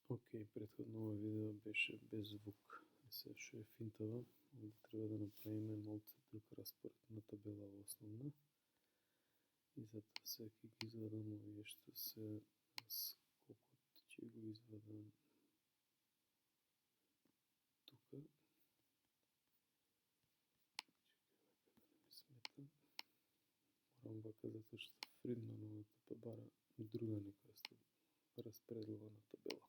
Океј, претходно ова видео беше без звук. Се што е финтава, овде треба да направиме малце друг распоред на табела основна. И затоа сега ќе ги извадам овие што се скокот, ќе го извадам тука. Чекај вака да не ми смета. Морам вака затоа што Фридмановата па бара друга некоја распределувана табела.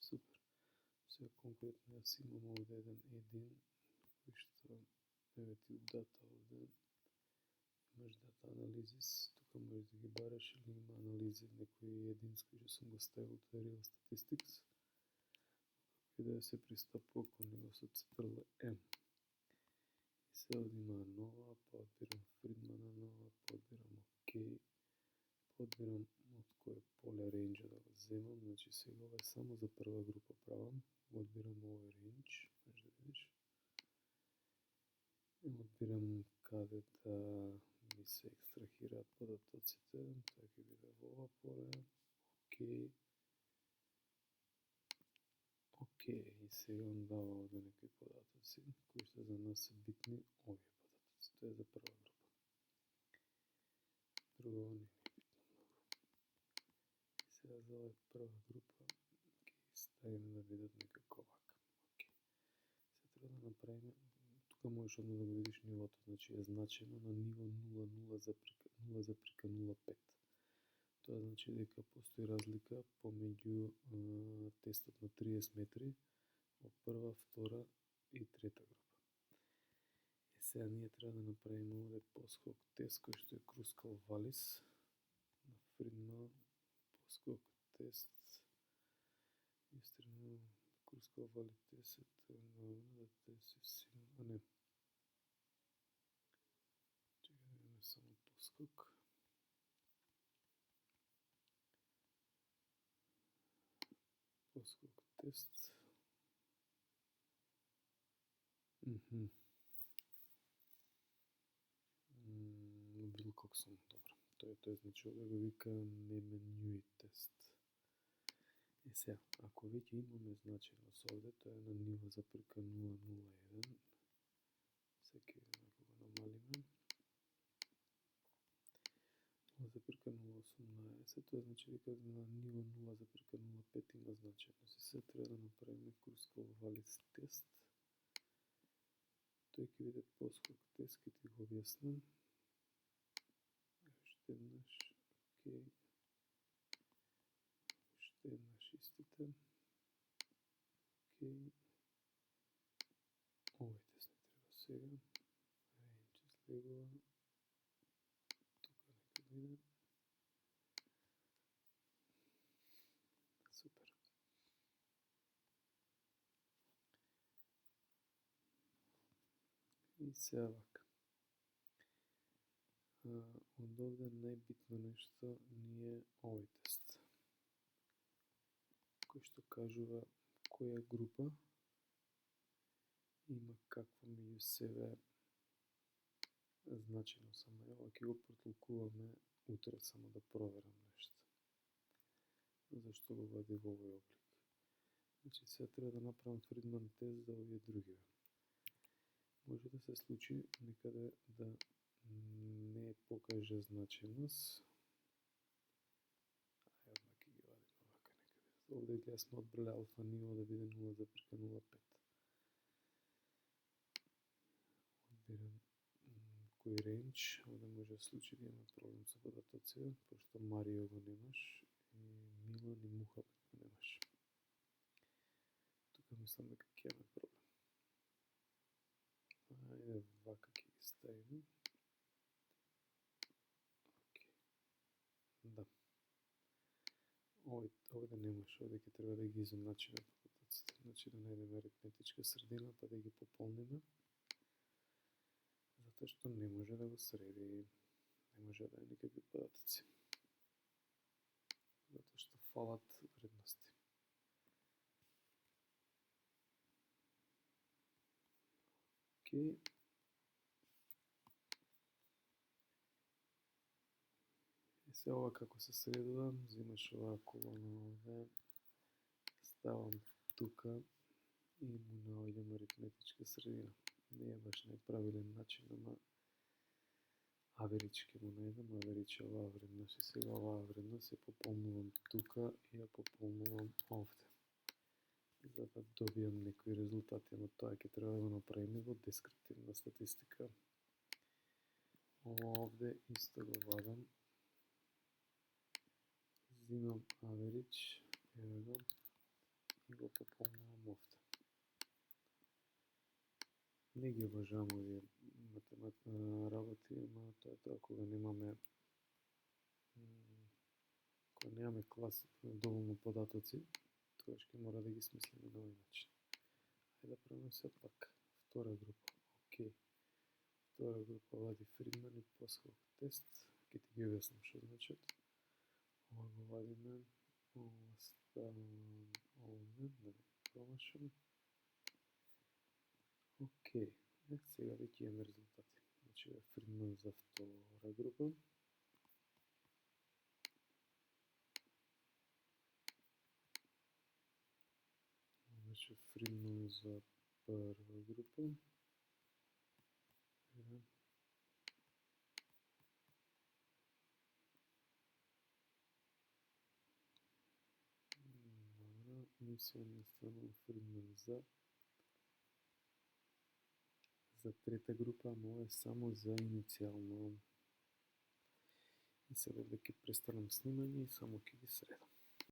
Супер. Сега конкретно јас имам овде еден кој што еве ти дата овде. Имаш дата анализис, тука можеш да ги бараш или има анализи, некои едински што сум го ставил, тоа е Real Statistics. И да се пристапува кон него со Ctrl+M. И се овде има нова, па одбирам Фридмана нова, па одбирам ОК, па одбирам од кој поле рейнџа да го земам, значи сега ова е само за прва група правам, одбирам овој рейнџ, можеш да видиш. Одбирам каде да ми се екстрахираат податоците, тоа ќе биде во ова поле, окей, и сега он дава овде некои податоци, кои што за нас се битни, овие податоци, тоа е за прва група. Друго не ни е битно многу. И сега за оваа прва група ќе ги ставиме да видат некако вака. Океј. Сега треба да направиме, тука можеш одма да го видиш нивото, значи е значено на ниво 0,0,05. Тоа значи дека постои разлика помеѓу тестот на 30 метри во прва, втора и трета група. И сега ние треба да направиме овде поскок тест кој што е Крускал Валис на Фридман, поскок тест истрено Крускал Вали 10 на 10 а не. Чекај да видиме само поскок. Поскок тест. Вилкоксон, добро. Тоа значи овде го вика Неменјуи тест. И сега, ако веќе имаме значеност овде, тоа е на ниво запирка 0,01. Сега ќе видиме ако го намалиме. 0,018, тоа значи дека на ниво 0,05 има значеност. И сега треба да направиме Крускал Валис тест. Тој ќе биде поскок тест, ќе ти го објаснам. Уште еднаш, окей. Уште еднаш истите. Окей. Овој тест не треба сега. Рейнџ излегува. Тука нека биде. Супер. И сега вака. Од овде најбитно нешто ни е овој тест, кој што кажува која група има каква меѓу себе значеност, ама ова ќе го протолкуваме утре само да проверам нешто. Зашто го вади во овој облик. Значи сега треба да направам Фридман тест за овие другиве. Може да се случи некаде да не покаже значеност. Ајде одма ќе ги вадиме вака некаде. Овде гледа сме одбрале алфа ниво да биде 0,05. Одбирам кој рейнџ, овде може да случи да имаме проблем со податоците, пошто Марио го немаш и Милан и Мухамед го немаш. Тука мислам дека ќе имаме проблем. Ајде вака ќе ги ставиме. Да. Овде немаш, овде ќе треба да ги изоначиме податоците. Значи да најдеме аритметичка средина па да ги пополниме. Затоа што не може да го среди. Не може да е никакви податоци. Затоа што фалат вредности. Окей. И се ова како се средува, взимаш оваа колона овде, ставам тука и му наоѓам аритметичка средина. Не е баш најправилен начин, ама аверич ќе му најдам, аверич е оваа вредност и сега оваа вредност ја пополнувам тука и ја пополнувам овде. За да добијам некои резултати, ама тоа ќе треба да го направиме во дескриптивна статистика. Ова овде исто го вадам, взимам аверич, еве го, и го пополнувам овде. Не ги обожавам овие работи, ама тоа е тоа кога немаме клас доволно податоци, тогаш ќе мора да ги смислиме на овој начин. Ајде да правиме се пак. Втора група. Океј. Втора група вади Фридман и Поскок тест. Ќе ти ги објаснам што значат. Ова го вадиме, ова ставам овде, да не промашам. Океј. Сега веќе имаме резултати. Значи е Фридман за втора група. Беше Фридман за прва група. И сега не станува Фридман за трета група, ама ова е само за иницијално. И сега овде ќе престанам снимање и само ќе ги средам.